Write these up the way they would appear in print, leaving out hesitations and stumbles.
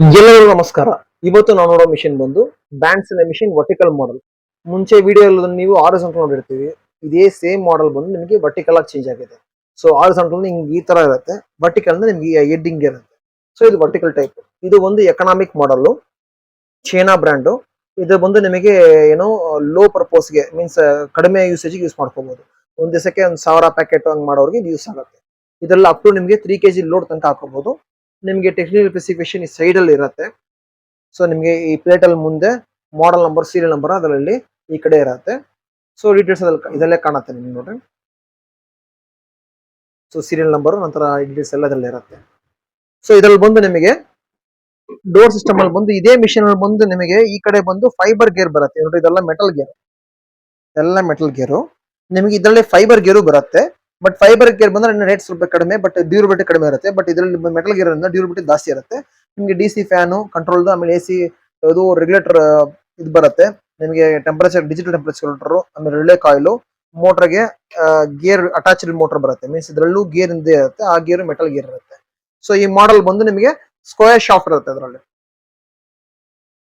ಎಲ್ಲರಿಗೂ ನಮಸ್ಕಾರ. ಇವತ್ತು ನಾವು ನೋಡೋ ಮಿಷಿನ್ ಬಂದು ಬ್ಯಾಂಡ್ಸಿನ ಮಿಷಿನ್ ವರ್ಟಿಕಲ್ ಮಾಡೆಲ್. ಮುಂಚೆ ವಿಡಿಯೋ ನೀವು ಆರಿಜಾಂಟಲ್ ನೋಡಿರ್ತೀವಿ. ಇದೇ ಸೇಮ್ ಮಾಡೆಲ್ ಬಂದು ನಿಮಗೆ ವರ್ಟಿಕಲ್ ಆಗಿ ಚೇಂಜ್ ಆಗಿದೆ. ಸೊ ಆರಿಜಾಂಟಲ್ ನಿಮ್ಗೆ ಈ ತರ ಇರುತ್ತೆ, ವರ್ಟಿಕಲ್ ನಿಮ್ಗೆ ಹೆಡ್ಡಿಂಗ್ ಇರುತ್ತೆ. ಸೊ ಇದು ವರ್ಟಿಕಲ್ ಟೈಪ್. ಇದು ಒಂದು ಎಕನಾಮಿಕ್ ಮಾಡೆಲ್, ಚೈನಾ ಬ್ರ್ಯಾಂಡು. ಇದು ಬಂದು ನಿಮಗೆ ಏನೋ ಲೋ ಪರ್ಪಸ್ಗೆ ಮೀನ್ಸ್ ಕಡಿಮೆ ಯೂಸೇಜ್ಗೆ ಯೂಸ್ ಮಾಡ್ಕೋಬಹುದು. ಒಂದ್ ದಿವಸಕ್ಕೆ 1000 ಪ್ಯಾಕೆಟ್ ಹಂಗ್ ಮಾಡೋರಿಗೆ ಇದು ಯೂಸ್ ಆಗುತ್ತೆ. ಇದೆಲ್ಲ ಅಪ್ ಟು ನಿಮಗೆ 3 kg ಲೋಡ್ ತನಕ ಹಾಕೋಬಹುದು. ನಿಮಗೆ ಟೆಕ್ನಿಕಲ್ ಸ್ಪೆಸಿಫಿಕೇಶನ್ ಈ ಸೈಡ್ ಅಲ್ಲಿ ಇರುತ್ತೆ. ಸೊ ನಿಮಗೆ ಈ ಪ್ಲೇಟ್ ಅಲ್ಲಿ ಮುಂದೆ ಮಾಡೆಲ್ ನಂಬರ್, ಸೀರಿಯಲ್ ನಂಬರ್ ಅದರಲ್ಲಿ ಈ ಕಡೆ ಇರುತ್ತೆ. ಸೊ ಡೀಟೇಲ್ಸ್ ಇದಲ್ಲೇ ಕಾಣುತ್ತೆ ನಿಮ್ಗೆ ನೋಡ್ರಿ. ಸೊ ಸೀರಿಯಲ್ ನಂಬರ್ ನಂತರ ಡೀಟೇಲ್ಸ್ ಎಲ್ಲ ಅದರಲ್ಲಿ ಇರುತ್ತೆ. ಸೊ ಇದ್ರಲ್ಲಿ ಬಂದು ನಿಮಗೆ ಡೋರ್ ಸಿಸ್ಟಮ್ ಅಲ್ಲಿ ಬಂದು ಇದೇ ಮಿಷಿನ್ ಅಲ್ಲಿ ಬಂದು ನಿಮಗೆ ಈ ಕಡೆ ಬಂದು ಫೈಬರ್ ಗೇರ್ ಬರುತ್ತೆ ನೋಡ್ರಿ. ಇದೆಲ್ಲ ಮೆಟಲ್ ಗೇರ್, ಎಲ್ಲ ಮೆಟಲ್ ಗೇರು. ನಿಮಗೆ ಇದರಲ್ಲಿ ಫೈಬರ್ ಗೇರು ಬರುತ್ತೆ. ಬಟ್ ಫೈಬರ್ ಗೇರ್ ಬಂದ್ರೆ ರೇಟ್ ಸ್ವಲ್ಪ ಕಡಿಮೆ, ಬಟ್ ಡ್ಯೂರಬಿಲಿಟಿ ಕಡಿಮೆ ಇರುತ್ತೆ. ಬಟ್ ಇದರಲ್ಲಿ ಮೆಟಲ್ ಗೇರ್ ಡ್ಯೂರಬಿಲಿಟಿ ಜಾಸ್ತಿ ಇರುತ್ತೆ. ನಿಮಗೆ ಡಿ ಸಿ ಫ್ಯಾನು ಕಂಟ್ರೋಲ್, ಆಮೇಲೆ ಎ ಸಿ ಇದು ರೆಗ್ಯುಲೇಟರ್ ಇದು ಬರುತ್ತೆ. ನಿಮಗೆ ಟೆಂಪರೇಚರ್, ಡಿಜಿಟಲ್ ಟೆಂಪರೇಚರ್, ಆಮೇಲೆ ರಿಲೇ ಕಾಯಿಲು, ಮೋಟರ್ಗೆ ಗೇರ್ ಅಟ್ಯಾಚ್ಡ್ ಮೋಟರ್ ಬರುತ್ತೆ. ಮೀನ್ಸ್ ಇದರಲ್ಲೂ ಗೇರ್ ಇಂದೇ ಇರುತ್ತೆ, ಆ ಗೇರ್ ಮೆಟಲ್ ಗೇರ್ ಇರುತ್ತೆ. ಸೊ ಈ ಮಾಡೆಲ್ ಬಂದು ನಿಮಗೆ ಸ್ಕ್ವೇರ್ ಶಾಫ್ಟ್ ಇರುತ್ತೆ ಅದರಲ್ಲಿ.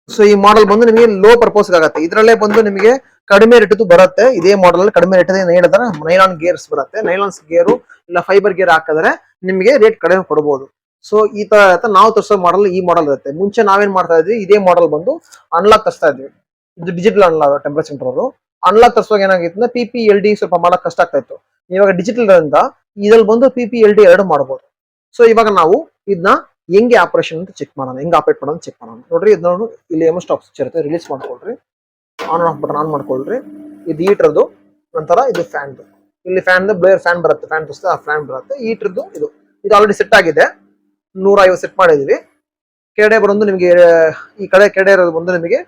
ಸೊ ಈ ಮಾಡೆಲ್ ಬಂದು ನಿಮಗೆ ಲೋ ಪರ್ಪಸ್ ಆಗುತ್ತೆ. ಇದರಲ್ಲೇ ಬಂದು ನಿಮಗೆ ಕಡಿಮೆ ರೇಟ್ ಬರುತ್ತೆ. ಇದೇ ಮಾಡೆಲ್ ಕಡಿಮೆ ರೇಟ್ ಹೇಳಿದ್ರೆ ನೈಲಾನ್ ಗೇರ್ಸ್ ಬರುತ್ತೆ. ನೈಲಾನ್ಸ್ ಗೇರು ಇಲ್ಲ ಫೈಬರ್ ಗೇರ್ ಹಾಕಿದ್ರೆ ನಿಮಗೆ ರೇಟ್ ಕಡಿಮೆ ಕೊಡಬಹುದು. ಸೊ ಈ ತರ ನಾವು ತರಿಸೋ ಮಾಡೆಲ್ ಈ ಮಾಡೆಲ್ ಇರುತ್ತೆ. ಮುಂಚೆ ನಾವೇನ್ ಮಾಡ್ತಾ ಇದ್ವಿ, ಇದೇ ಮಾಡೆಲ್ ಬಂದು ಅನ್ಲಾಕ್ ತರಿಸ್ತಾ ಇದ್ವಿ. ಇದು digital unlock temperature control. Unlock ತರಿಸುವಾಗ ಏನಾಗಿತ್ತು ಅಂದ್ರೆ PPLD ಸ್ವಲ್ಪ ಮಾಡಕ್ ಕಷ್ಟ ಆಗ್ತಾ ಇತ್ತು. ಇವಾಗ ಡಿಜಿಟಲ್ ಅಂತ ಇದ್ರಲ್ಲಿ ಬಂದು PPLD 2 ಮಾಡಬಹುದು. ಸೊ ಇವಾಗ ನಾವು ಇದನ್ನ ಹೆಂಗೆ ಆಪರೇಷನ್ ಅಂತ ಚೆಕ್ ಮಾಡೋಣ, ಹೆಂಗೆ ಆಪರೇಟ್ ಮಾಡೋಣ ಚೆಕ್ ಮಾಡೋಣ ನೋಡ್ರಿ. ಇದನ್ನು ಇಲ್ಲಿ ಎಮ್ ಸ್ಟಾಪ್ ಸ್ವಿಚ್ ಇರುತ್ತೆ, ರಿಲೀಸ್ ಮಾಡ್ಕೊಳ್ರಿ. ಆನ್ ಆಫ್ ಬಟನ್ ಆನ್ ಮಾಡ್ಕೊಳ್ರಿ. ಇದು ಹೀಟರ್ದು, ನಂತರ ಇದು ಫ್ಯಾನ್. ಇಲ್ಲಿ ಫ್ಯಾನ್ ಬ್ಲೇರ್ ಫ್ಯಾನ್ ಬರುತ್ತೆ, ಫ್ಯಾನ್ ತೋರಿಸ್ತಾ ಆ ಫ್ಯಾನ್ ಬರುತ್ತೆ. ಹೀಟರ್ದು ಇದು ಆಲ್ರೆಡಿ ಸೆಟ್ ಆಗಿದೆ, 150 ಸೆಟ್ ಮಾಡಿದೀವಿ. ಕೆಳಗಡೆ ಬರೋದು ನಿಮಗೆ ಈ ಕಡೆ ಕೆಳಗಡೆ ಇರೋದು ಬಂದು ನಿಮಗೆ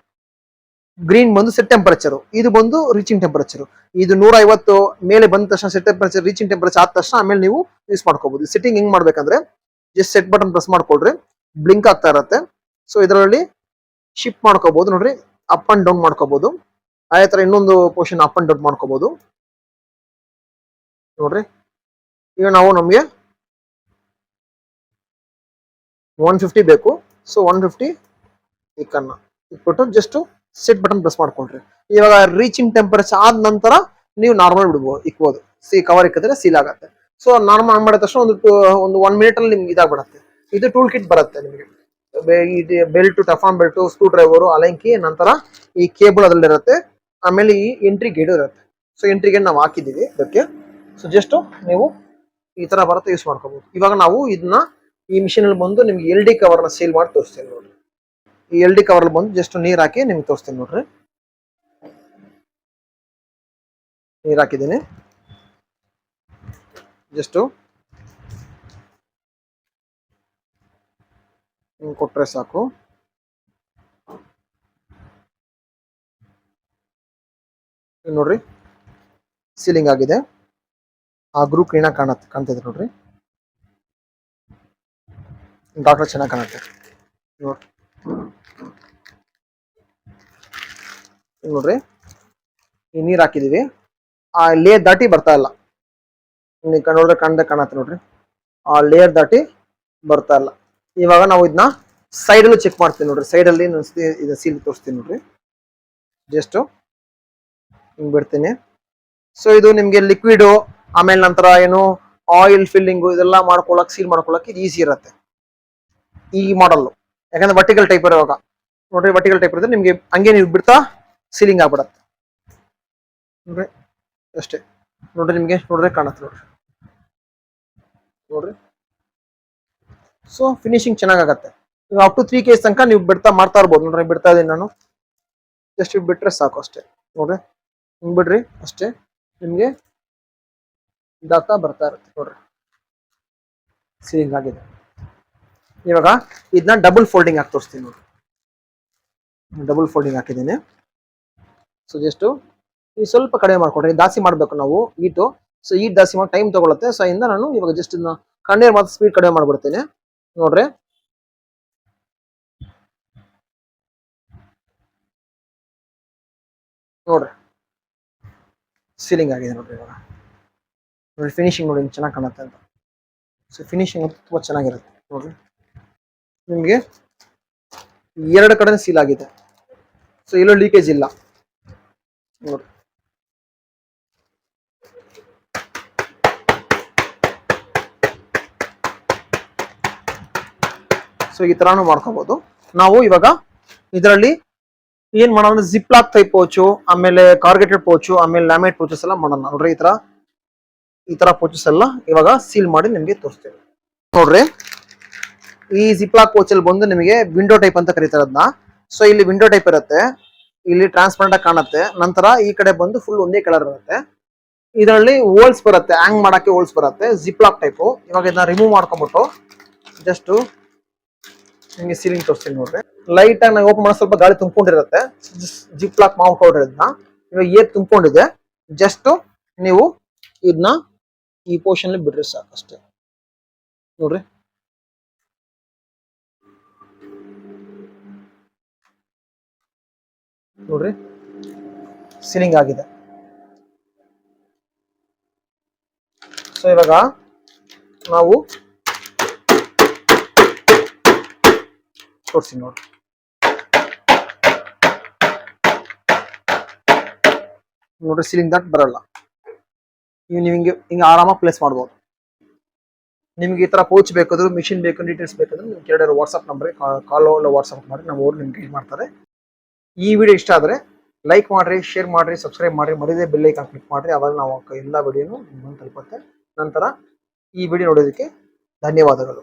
ಗ್ರೀನ್ ಬಂದು ಸೆಟ್ ಟೆಂಪರೇಚರ್, ಇದು ಬಂದು ರೀಚಿಂಗ್ ಟೆಂಪರೇಚರ್. ಇದು 150 ಮೇಲೆ ಬಂದ ತಕ್ಷಣ ಸೆಟ್ ಟೆಂಪರೇಚರ್, ರೀಚಿಂಗ್ ಟೆಂಪರೇಚರ್ ಆದ ತಕ್ಷಣ ಆಮೇಲೆ ನೀವು ಯೂಸ್ ಮಾಡ್ಕೋಬಹುದು. ಸೆಟ್ಟಿಂಗ್ ಹೆಂಗ್ ಮಾಡ್ಬೇಕಂದ್ರೆ ಜಸ್ಟ್ ಸೆಟ್ ಬಟನ್ ಪ್ರೆಸ್ ಮಾಡ್ಕೊಳ್ರಿ, ಬ್ಲಿಂಕ್ ಆಗ್ತಾ ಇರುತ್ತೆ. ಸೊ ಇದರಲ್ಲಿ ಶಿಫ್ಟ್ ಮಾಡ್ಕೋಬಹುದು ನೋಡ್ರಿ, ಅಪ್ ಅಂಡ್ ಡೌನ್ ಮಾಡ್ಕೋಬಹುದು. ಅದೇ ತರ ಇನ್ನೊಂದು ಪೋರ್ಷನ್ ಅಪ್ ಅಂಡ್ ಡೌನ್ ಮಾಡ್ಕೋಬಹುದು ನೋಡ್ರಿ. ಈಗ ನಾವು ನಮಗೆ 150 ಬೇಕು. ಸೊ 150 ಇಕ್ಕನ್ನ ಇಟ್ಬಿಟ್ಟು ಜಸ್ಟ್ ಸೆಟ್ ಬಟನ್ ಪ್ರೆಸ್ ಮಾಡ್ಕೊಳ್ರಿ. ಇವಾಗ ರೀಚಿಂಗ್ ಟೆಂಪರೇಚರ್ ಆದ ನಂತರ ನೀವು ನಾರ್ಮಲ್ ಬಿಡ್ಬೋದು, ಇಕ್ಬೋದು. ಕವರ್ ಇಕ್ಕಿದ್ರೆ ಸೀಲ್ ಆಗುತ್ತೆ. ಸೊ ನಾರ್ಮಲ್ ಮಾಡಿದ ತಕ್ಷಣ ಒಂದು 1 ಮಿನಿಟ್ ಅಲ್ಲಿ ನಿಮ್ಗೆ ಇದಾಗ್ಬಿಡುತ್ತೆ. ಇದು ಟೂಲ್ ಕಿಟ್ ಬರುತ್ತೆ ನಿಮಗೆ. ಬೆಲ್ಟ್, ಟಫಾನ್ ಬೆಲ್ಟ್, ಸ್ಕ್ರೂ ಡ್ರೈವರು, ಅಲಂಕಿ, ನಂತರ ಈ ಕೇಬಲ್ ಅದರಲ್ಲಿ ಇರುತ್ತೆ. ಆಮೇಲೆ ಈ ಎಂಟ್ರಿ ಗೇಟ್ ಇರುತ್ತೆ. ಸೊ ಎಂಟ್ರಿ ಗೇಟ್ ನಾವು ಹಾಕಿದೀವಿ ಇದಕ್ಕೆ. ಸೊ ಜಸ್ಟ್ ನೀವು ಈ ತರ ಬರುತ್ತೆ, ಯೂಸ್ ಮಾಡ್ಕೋಬಹುದು. ಇವಾಗ ನಾವು ಇದನ್ನ ಈ ಮಿಷಿನ್ ಅಲ್ಲಿ ಬಂದು ನಿಮ್ಗೆ LD ಕವರ್ ನ ಸೇಲ್ ಮಾಡಿ ತೋರಿಸ್ತೀನಿ ನೋಡ್ರಿ. ಈ LD ಕವರ್ ಅಲ್ಲಿ ಬಂದು ಜಸ್ಟ್ ನೀರ್ ಹಾಕಿ ನಿಮ್ಗೆ ತೋರಿಸ್ತೀನಿ ನೋಡ್ರಿ. ನೀರ್ ಹಾಕಿದ್ದೀನಿ, ಜಸ್ಟ್ ಕೊಟ್ರೆ ಸಾಕು. ನೋಡ್ರಿ ಸೀಲಿಂಗ್ ಆಗಿದೆ, ಆ ಗ್ರೂ ಕ್ಲೀನ್ ಆಗಿ ಕಾಣ್ತಿದೆ ನೋಡ್ರಿ. ಡಾಕ್ಟರ್ ಚೆನ್ನಾಗಿ ಕಾಣುತ್ತೆ ನೋಡ್ರಿ. ಈ ನೀರ್ ಹಾಕಿದೀವಿ, ಆ ಲೇಯರ್ ದಾಟಿ ಬರ್ತಾ ಇಲ್ಲ. ನೋಡಿದ್ರೆ ಕಾಣತ್ತೆ ನೋಡ್ರಿ, ಆ ಲೇಯರ್ ದಾಟಿ ಬರ್ತಾ ಇಲ್ಲ. ಇವಾಗ ನಾವು ಇದನ್ನ ಸೈಡ್ ಅಲ್ಲಿ ಚೆಕ್ ಮಾಡ್ತೀವಿ ನೋಡ್ರಿ. ಸೈಡ್ ಅಲ್ಲಿ ಇದು ಸೀಲ್ ತೋರಿಸ್ತೀನಿ ನೋಡ್ರಿ. ಜಸ್ಟ್ ಹಿಂಗ್ ಬಿಡ್ತೀನಿ. ಸೊ ಇದು ನಿಮ್ಗೆ ಲಿಕ್ವಿಡ್, ಆಮೇಲೆ ನಂತರ ಏನು ಆಯಿಲ್ ಫಿಲ್ಲಿಂಗ್ ಇದೆಲ್ಲ ಮಾಡ್ಕೊಳಕ್, ಸೀಲ್ ಮಾಡ್ಕೊಳಕ್ ಇದು ಈಸಿ ಇರುತ್ತೆ ಈ ಮಾಡಲ್. ಯಾಕಂದ್ರೆ ವರ್ಟಿಕಲ್ ಟೈಪ್ ಇರುವಾಗ ನೋಡ್ರಿ, ವರ್ಟಿಕಲ್ ಟೈಪ್ ಇರುತ್ತೆ ನಿಮ್ಗೆ ಹಂಗೆ ನೀವು ಬಿಡ್ತಾ ಸೀಲಿಂಗ್ ಆಗ್ಬಿಡತ್ತೆ ನೋಡ್ರಿ. ಅಷ್ಟೇ ನೋಡ್ರಿ, ನಿಮ್ಗೆ ನೋಡ್ರೆ ಕಾಣತ್ತೆ ನೋಡ್ರಿ. ನೋಡ್ರಿ, ಸೊ ಫಿನಿಶಿಂಗ್ ಚೆನ್ನಾಗತ್ತೆ. ಅಪ್ ಟು 3 kg ತನಕ ನೀವು ಬಿಡ್ತಾ ಮಾಡ್ತಾ ಇರ್ಬೋದು ನೋಡ್ರಿ. ಬಿಡ್ತಾ ಇದೀನಿ ನಾನು, ಜಸ್ಟ್ ಬಿಟ್ರೆ ಸಾಕು ಅಷ್ಟೇ ನೋಡ್ರಿ. ಹಿಂಗ್ ಬಿಡ್ರಿ ಅಷ್ಟೇ, ನಿಮ್ಗೆ ಇದಾಗ್ತಾ ಬರ್ತಾ ಇರುತ್ತೆ ನೋಡ್ರಿ. ಸೀಲಿಂಗ್ ಆಗಿದೆ. ಇವಾಗ ಇದನ್ನ ಡಬಲ್ ಫೋಲ್ಡಿಂಗ್ ಹಾಕಿ ತೋರಿಸ್ತೀನಿ ನೋಡ್ರಿ. ಡಬಲ್ ಫೋಲ್ಡಿಂಗ್ ಹಾಕಿದ್ದೀನಿ. ಸೊ ಜಸ್ಟ್ ಈ ಸ್ವಲ್ಪ ಕಡಿಮೆ ಮಾಡ್ಕೊಡ್ರಿ, ಜಾಸ್ತಿ ಮಾಡ್ಬೇಕು ನಾವು ಹೀಟು. ಸೊ ಹೀಟ್ ಜಾಸ್ತಿ ಮಾಡಿ ಟೈಮ್ ತಗೊಳುತ್ತೆ. ಸೊ ಇಂದ ನಾನು ಇವಾಗ ಜಸ್ಟ್ ಇದನ್ನ ಕಣ್ಣೀರ್ ಮಾತ್ರ ಸ್ಪೀಡ್ ಕಡಿಮೆ ಮಾಡ್ಬಿಡ್ತೇನೆ ನೋಡ್ರಿ. ನೋಡ್ರಿ ಸೀಲಿಂಗ್ ಆಗಿದೆ ನೋಡ್ರಿ. ಇವಾಗ ನೋಡಿ ಫಿನಿಶಿಂಗ್ ನೋಡಿ ಚೆನ್ನಾಗಿ ಕಾಣುತ್ತೆ ಅಂತ. ಸೊ ಫಿನಿಶಿಂಗ್ ತುಂಬಾ ಚೆನ್ನಾಗಿರುತ್ತೆ ನೋಡ್ರಿ. ನಿಮ್ಗೆ ಎರಡು ಕಡೆ ಸೀಲ್ ಆಗಿದೆ. ಸೊ ಎಲ್ಲೂ ಲೀಕೇಜ್ ಇಲ್ಲ ನೋಡಿ. ಸೊ ಈ ತರಾನು ಮಾಡ್ಕೋಬಹುದು. ನಾವು ಇವಾಗ ಇದರಲ್ಲಿ ಏನ್ ಮಾಡೋಣ, ಜಿಪ್ ಲಾಕ್ ಟೈಪ್ ಪೋಚು, ಆಮೇಲೆ ಕಾರ್ಗೇಟೆಡ್ ಪೋಚು, ಆಮೇಲೆ ಲ್ಯಾಮೇಟ್ ಪೋಚಸ್ ಎಲ್ಲ ಮಾಡೋಣ ನೋಡ್ರಿ. ಈ ತರ ಪೋಚಸ್ ಎಲ್ಲ ಇವಾಗ ಸೀಲ್ ಮಾಡಿ ನಿಮ್ಗೆ ತೋರಿಸ್ತೇವೆ ನೋಡ್ರಿ. ಈ ಜಿಪ್ ಲಾಕ್ ಪೋಚ್ ಅಲ್ಲಿ ಬಂದು ನಿಮಗೆ ವಿಂಡೋ ಟೈಪ್ ಅಂತ ಕರೀತಾರೆ ಅದನ್ನ. ಸೊ ಇಲ್ಲಿ ವಿಂಡೋ ಟೈಪ್ ಇರುತ್ತೆ, ಇಲ್ಲಿ ಟ್ರಾನ್ಸ್ಪರೆಂಟ್ ಆಗಿ ಕಾಣುತ್ತೆ. ನಂತರ ಈ ಕಡೆ ಬಂದು ಫುಲ್ ಒಂದೇ ಕಲರ್ ಇರುತ್ತೆ. ಇದರಲ್ಲಿ ಹೋಲ್ಸ್ ಬರುತ್ತೆ, ಹ್ಯಾಂಗ್ ಮಾಡಕ್ಕೆ ಹೋಲ್ಸ್ ಬರುತ್ತೆ, ಜಿಪ್ ಲಾಕ್ ಟೈಪ್. ಇವಾಗ ಇದನ್ನ ರಿಮೂವ್ ಮಾಡ್ಕೊಂಡ್ಬಿಟ್ಟು ಜಸ್ಟ್ ನಿಮಗೆ ಸೀಲಿಂಗ್ ತೋರಿಸ್ತೀನಿ ನೋಡ್ರಿ. ಲೈಟ್ ಆಗಿ ನಾವು ಓಪನ್ ಮಾಡೋ ಸ್ವಲ್ಪ ಗಾಳಿ ತುಂಬಿಕೊಂಡಿರುತ್ತೆ, ಜಿಪ್ ಲಾಕ್ ಮಾಡ್ಕೊಡ್ರಿ. ಇದನ್ನ ಇವಾಗ ಏರ್ ತುಂಬಿಕೊಂಡಿದೆ, ಜಸ್ಟ್ ನೀವು ಇದನ್ನ ಈ ಪೋರ್ಷನ್ ಬಿಡ್ರಿ ಸಾಕಷ್ಟೇ ನೋಡ್ರಿ. ನೋಡ್ರಿ ಸೀಲಿಂಗ್ ಆಗಿದೆ. ಸೊ ಇವಾಗ ನಾವು ತೋರಿಸ್ತೀನಿ ನೋಡ್ರಿ. ನೋಡ್ರಿ ಸೀಲಿಂಗ್ ದಾಟ್ ಬರಲ್ಲ. ನೀವು ಹಿಂಗೆ ಆರಾಮಾಗಿ ಪ್ಲೇಸ್ ಮಾಡ್ಬೋದು. ನಿಮ್ಗೆ ಈ ತರ ಪೌಚ್ ಬೇಕಾದ್ರು, ಮಿಷಿನ್ ಬೇಕು, ಡೀಟೇಲ್ಸ್ ಬೇಕಾದ್ರೆ ನಿಮ್ಗೆ ಕೆಳಗಡೆ ವಾಟ್ಸ್ಆಪ್ ನಂಬರ್ ಕಾಲ್ ವಾಟ್ಸ್ಆಪ್ ಮಾಡಿ ನಮ್ಮ ಊರು ನಿಮ್ಗೆ ಗೈಡ್ ಮಾಡ್ತಾರೆ. ಈ ವಿಡಿಯೋ ಇಷ್ಟ ಆದರೆ ಲೈಕ್ ಮಾಡ್ರಿ, ಶೇರ್ ಮಾಡ್ರಿ, ಸಬ್ಸ್ಕ್ರೈಬ್ ಮಾಡ್ರಿ, ಮರಿದೇ ಬೆಲ್ ಐಕಾನ್ ಕ್ಲಿಕ್ ಮಾಡ್ರಿ. ಅವಾಗ ನಾವು ಎಲ್ಲ ವಿಡಿಯೋನು ನಿಮ್ಮನ್ನು ತಲುಪುತ್ತೆ. ನಂತರ ಈ ವಿಡಿಯೋ ನೋಡೋದಕ್ಕೆ ಧನ್ಯವಾದಗಳು.